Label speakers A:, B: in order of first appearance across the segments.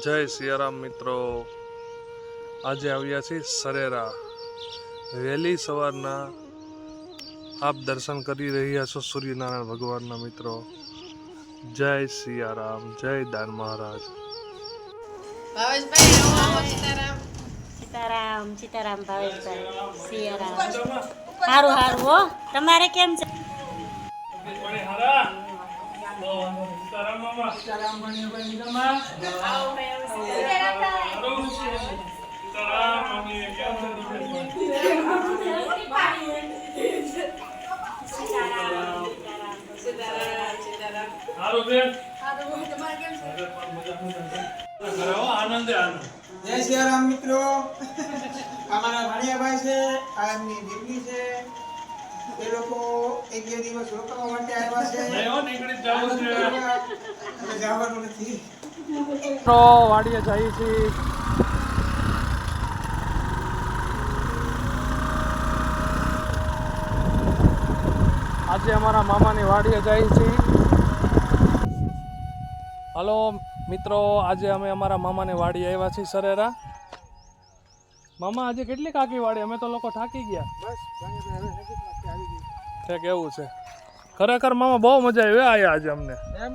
A: જય સિયારામ મિત્રો, આજે આવ્યા છીએ સરેરા। વહેલી સવારના આપ દર્શન કરી રહ્યા છો સૂર્યનારાયણ ભગવાનના મિત્રો। જય સિયારામ, જય દાન મહારાજ।
B: સીતારામ સીતારામ ભાવેશભાઈ, સિયારામ। સારું સારું હો, તમારે કેમ છે?
C: जय सियाराम मित्रों, हमारा भाणिया भाई से आदमी दिल्ली से ये लोग को एक બે દિવસ રોકવા માટે આવ્યા છે। નહી નીકળી જાવ છે, જવાનું નથી
A: તો વાડીએ જઈએ છીએ। આજે અમારા મામાની વાડીએ જઈએ છીએ। હલો મિત્રો, આજે અમે અમારા મામાની વાડી આવ્યા છીએ સરેરા। મામા આજે કેટલી કાકી વાડી? અમે તો લોકો થાકી ગયા।
C: બસ ભાણિયા ભાઈ હવે નજીક માં આવી ગઈ
A: છે કેવું છે? ખરેખર મામા બહુ મજા આવી આયા આજે અમને।
C: એમ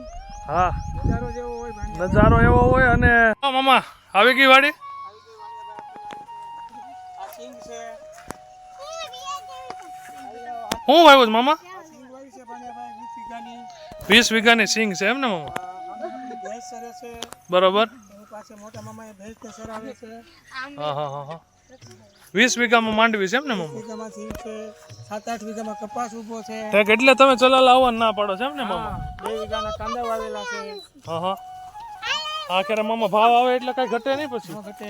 A: હા,
C: નજારો જેવો હોય ભાણિયા,
A: નજારો એવો હોય। અને મામા આવી ગઈ વાડી?
C: આવી ગઈ ભાણિયા ભાઈ। આ સિંગ છે,
A: હું વાવ્યું છે મામા?
C: આ સિંગ વાવી છે ભાણિયા ભાઈ 20 વીઘાની।
A: 20 વીઘાની સિંગ છે એમ ને મામા?
C: ભેંસ સરે છે
A: બરોબર।
C: એની પાસે મોટા મામાએ ભેંસ ને સરાવે છે।
A: હા હા હા હા, 20 વીઘામાં માંડવી છે એમ ને મામા?
C: વીઘામાં સિંગ છે, 7-8 વીઘામાં કપાસ ઉભો છે।
A: એટલે તમે ચલાલા આવવાનું ના પાડો છે એમ ને મામા?
C: 2 વીઘાના કાંદા વાવેલા છે।
A: હા હા હા, ક્યારે મામા ભાવ આવે એટલે કઈ ઘટે નહીં પછી?
C: નો ઘટે,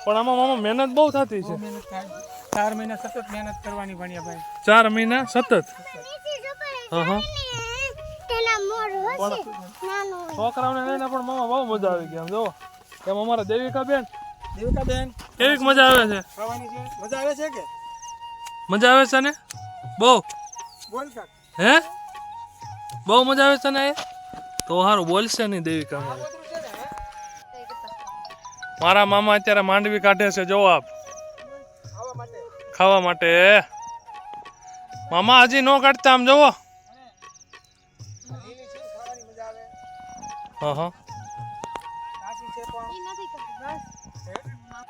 A: પણ આમાં મામા મહેનત બહુ થતી છે।
C: બહુ મહેનત થાય, 4 મહિના સતત મહેનત કરવાની ભાણિયા ભાઈ।
A: 4 મહિના સતત? હા હા, છોકરાઓને લઈને પણ મામા બહુ મજા આવી ગઈ। આમ જોવો એમ અમારા દેવિકા બેન કેવીક મજા આવે છે?
C: ખાવાની છે, મજા આવે છે કે?
A: મજા આવે છે ને બહુ?
C: બોલ કાક,
A: હે બહુ મજા આવે છે ને? તો સારું બોલશે નહીં દેવિકા મારે। મારા મામા અત્યારે માંડવી કાઢે છે, જો આપ ખાવા માટે। મામા હજી નો કાઢતા, આમ જોવો।
C: લીલી છે, ખાવાની મજા આવે।
A: હા હા,
C: કાચી છે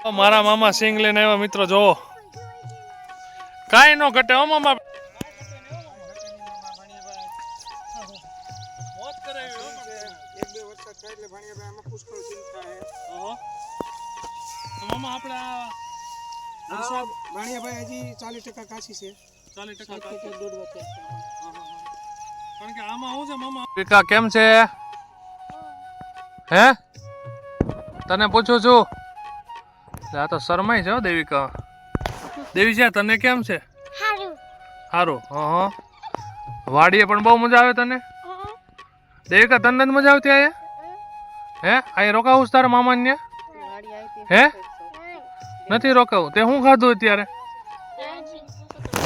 C: પણ
A: મારા મામા સિંગ લઈને આવ્યા મિત્રો, જોવો કાંઈ નો ઘટે હો મામા। મોત કરાવી હો
C: એક બે વરસાદ થાય એટલે ભાણિયા ભાઈ આમાં પુષ્કળ ચિંતા છે।
A: મામા આપણે
C: વરસાદ ભાણિયા ભાઈ હજી 40% કાચી છે।
A: 40%
C: દોઢ વચ્ચે
A: કારણ કે આમાં શું છે મામા? વિકા કેમ છે? હે તને પૂછું છું। આ તો શરમાઈ છે હો દેવિકા। દેવી છે, તને કેમ છે? સારું। હા હા, વાડીએ પણ બહુ મજા આવે તને? દેવિકા તને નથી મજા આવતી આ? હે અહીં રોકાવું તારા મામાને? હે નથી રોકાવું? તે શું ખાધું અત્યારે?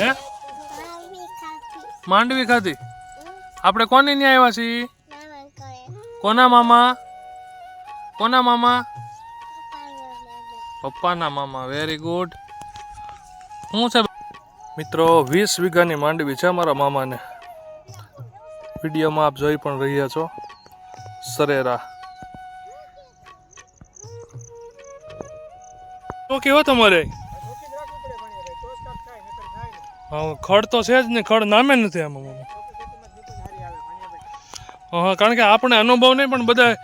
A: હે માંડવી ખાધી? આપણે કોની ન્યા આવ્યા છીએ? કોના મામા? કોના મામા? પપ્પાના મામા। Very good. શું છે મિત્રો? 20 વીઘાની માંડવી છે મારા મામાને। વિડીયોમાં આપ જોઈ પણ રહ્યા છો સરેરા। તો કેવો તમારે?
C: રોકી જ રાખવું પડે ભાણિયા ભાઈ, તો જ કાક થાય, નકર થાય નહીં।
A: હા, ખડ તો છે જ ને, ખડ નામે નથી આમાં મામા।
C: ચોખ્ખી ખેતીમાં જીતું સારી આવે ભાણિયા ભાઈ,
A: હા, કારણ કે આપણે અનુભવ નહીં, પણ બધા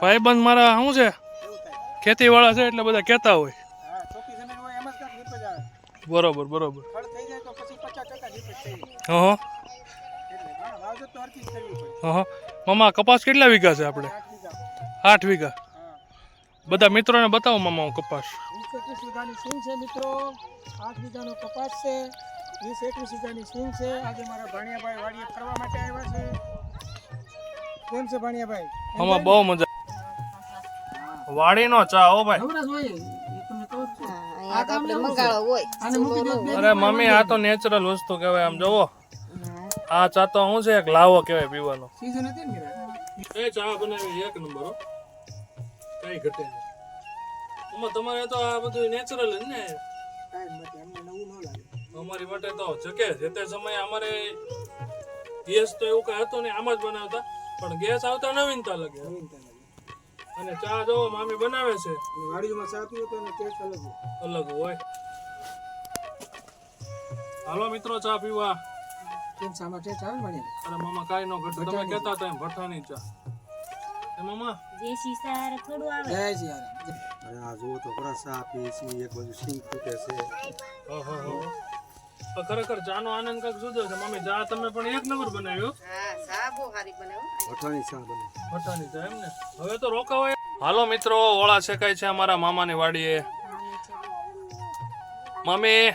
A: ભાઈબંધ મારા શું છે
C: એવું થાય।
A: ખેતીવાળા છે એટલે બધા કહેતા હોય।
C: હા, ચોખ્ખી જમીન હોય એમ જ કાક નીપજ આવે।
A: બરોબર બરોબર।
C: ખડ થઈ જાય તો પછી 50% નીપજ થઈ જાય।
A: હા હા
C: એટલે વાવજત તો હરખી જ કરવી પડે।
A: હા હા, મામા કપાસ કેટલા વીઘા છે આપણે?
C: 8 વીઘા।
A: 8 વીઘા।
C: હા,
A: બધા મિત્રોને બતાવો મામા હું કપાસ।
C: 20-21 વીઘાની સિંગ છે મિત્રો, 8 વીઘાનો કપાસ છે, 20-21 વીઘાની સિંગ છે। આજે મારા ભાણિયાભાઈ વાડીએ ફરવા માટે આવ્યા છે। કેમ છે ભાણિયાભાઈ?
A: આમાં બહુ મજા। વાડીનો ચા હો ભાઈ।
C: નવરાશ હોય એ તમને કહું છું।
B: અહીંયા તો આપણે મંગાળો હોય,
C: આને મૂકી દો, બે
A: અરે મમ્મી, આ તો નેચરલ વસ્તુ કહેવાય। આમ જોવો, આ ચા તો શું છે, એક લાવો કહેવાય પીવાનો।
C: સીઝન હતી ને મીરા?
A: એ ચા બનાવી એક નંબર હો। કઈ ઘટે નહીં. આમાં તમારે તો આ બધું નેચરલ જ ને.
C: કાંઈ નથી, અમને નવું ન લાગે.
A: અમારી માટે તો જકે જે તે સમયે અમારે ગેસ તો એવું કઈ હતું ને આમ જ બનાવતા, પણ ગેસ આવતા નવીનતા લાગે.
C: નવીનતા લાગે.
A: અને ચા જો મામી બનાવે છે
C: અને વાડીમાં ચા પીવો તો એનો ટેસ્ટ અલગ હોય.
A: અલગ હોય. હાલો મિત્રો ચા પીવા.
C: કેમ સામા ટેસ્ટ આવે ને વાડીમાં?
A: અરે મામા કાઈ નો ઘટે, તમે કહેતા હતા એમ ભઠ્ઠાની ચા. એ મામા
B: દેશી સાર થોડું આવે.
C: જય સિયારામ.
D: અને આ જુઓ તો ખરા ચા પીએ છીએ, એક બાજુ સિંગ ફૂટે છે.
A: તો ખરેખર ચાનો આનંદ કંઈક જુદો છે. મમ્મી ચા તમે પણ એક નંબર બનાવ્યો.
D: વટાણી ચા બને.
A: ભઠ્ઠાની ચા એમ ને. હવે તો રોકાવાય. હાલો મિત્રો ઓળા શેકાય છે અમારા મામાની વાડીએ. મમ્મી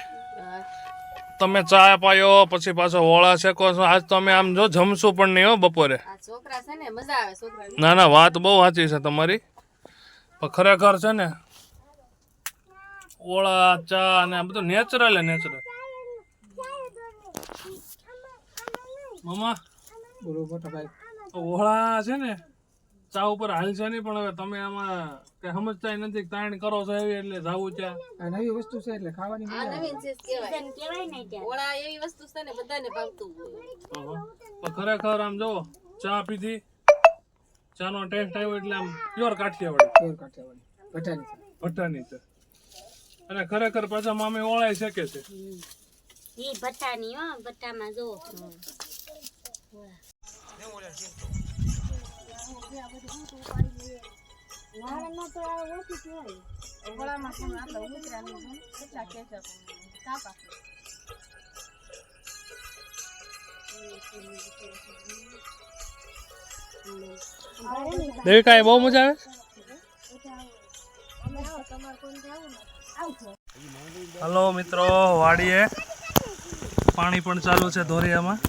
A: તમે ચા પાયો પછી પાછો ઓળા શેકો છો. આજ તો અમે આમ જો જમશું પણ નહીં હો બપોરે.
E: છોકરા છે ને મજા આવે છોકરા
A: ના ના વાત બહુ સાચી છે તમારી, પણ ખરેખર છે ને ઓળા ચા અને આ બધું નેચરલ હે નેચરલ. મામા
C: બોલો મોટા ભાઈ.
A: ઓળા છે ને ચા ઉપર હાલ છે નહીં, પણ હવે તમે આમાં કઈ સમજતા નથી. તાણ કરો છો એવી એટલે જાવું ત્યાં.
C: આ નવી વસ્તુ છે એટલે ખાવાની મજા આવે.
E: નવીન ચીજ કહેવાય
B: તને કહેવાય ને ત્યાં.
E: ઓળા એવી વસ્તુ છે ને બધાને ભાવતું હોય.
A: પણ ખરેખર આમ જો ચા પીધી, ચાનો ટેસ્ટ આવ્યો એટલે આમ પ્યોર કાઠિયાવાડી
C: પ્યોર કાઠિયાવાડી ભઠ્ઠાની ચા.
A: ભઠ્ઠાની છે. અને ખરેખર પાછા મામી ઓળાય શેકે છે.
B: ઈ ભઠ્ઠાની હો, ભઠ્ઠામાં જો.
E: ઓળામાં પણ આપણે ઉતરાનું કેટલા કેચપ કાપા.
A: દેવિકા એ બહુ મજા આવે. હલો મિત્રો વાડીએ પાણી પણ ચાલુ છે ધોરિયામાં.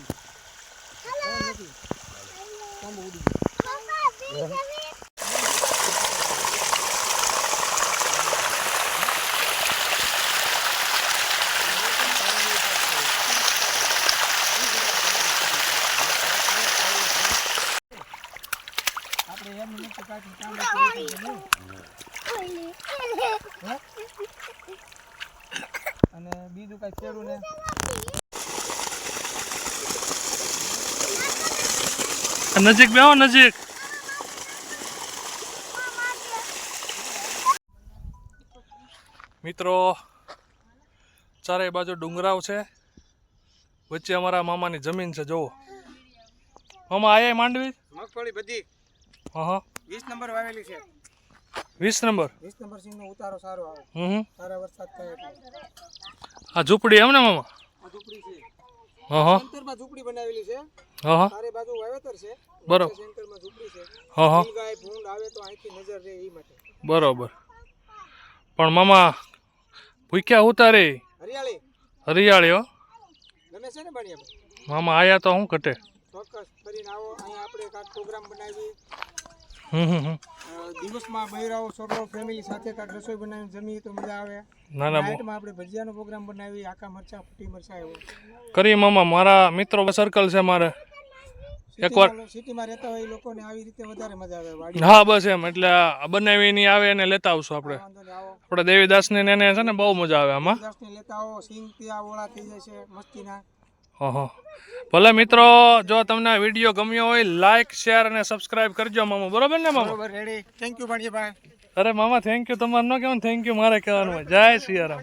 C: આપણે એમ નથી કાઢી કામ અને બીજું કઈ ખેડું ને
A: નજીક બેહો નજીક. મિત્રો ચારે બાજુ ડુંગરાવ છે, વચ્ચે અમારા મામાની જમીન છે. જોવો મામા આયા માંડવી.
C: મગફળી બધી
A: હા
C: 20 નંબર વાવેલી છે.
A: 20 નંબર.
C: 20 નંબર સિંગ નો ઉતારો સારો આવે. સારા વરસાદ થાય એટલે.
A: આ ઝૂંપડી એમ ને મામા.
C: આ ઝૂંપડી છે.
A: હા
C: સેન્ટરમાં ઝૂંપડી બનાવેલી છે.
A: હા
C: ચારે બાજુ વાવેતર છે.
A: બરોબર.
C: સેન્ટરમાં ઝૂંપડી છે.
A: હા
C: ગાય ભૂંડ આવે તો અહીંથી નજર રહે એ માટે.
A: બરોબર. પણ મામા ભૂખ્યા ઉતારે
C: હરિયાળી
A: હરિયાળી હો.
C: ગમે છે ને બણિયા
A: મામા આયા તો શું ઘટે.
C: ચોક્કસ કરીને આવો. અહીંયા આપણે કાંઈક પ્રોગ્રામ બનાવી.
A: હમ.
C: દિવસમાં બહેરાઓ છોકરાઓ ફેમિલી સાથે કાંઈક રસોઈ બનાવીને જમીએ તો મજા આવે.
A: ના ના
C: નાઇટમાં આપણે ભજીયાનો પ્રોગ્રામ બનાવી. આખા મરચા ફૂટી મરચા એવો.
A: કરી મામા. મારા મિત્રો સર્કલ છે મારે. એકવાર
C: સિટીમાં રહેતા હોય એ લોકોને આવી રીતે વધારે મજા આવે. વાડી
A: હા બસ એમ એટલે આ બનાવી ની આવે એને લેતા આવશું આપણે.
C: વાંધો નહીં આવો.
A: આપણે દેવીદાસ ને એને છે ને બહુ મજા આવે આમાં.
C: દસને લેતા આવો. સિંગ ત્યાં ઓળા થઈ જાય છે મસ્તીના.
A: હા ભલે મિત્રો જો તમને આ વિડીયો ગમ્યો હોય લાઈક શેર અને સબસ્ક્રાઇબ કરજો મામા. બરોબર ને મામા.
C: બરોબર રેડી. Thank you Bhanjibhai.
A: અરે મામા થેન્ક યુ તમારે ન કહેવાનું થેન્ક યુ મારે કહેવાનું હોય. જય સિયારામ.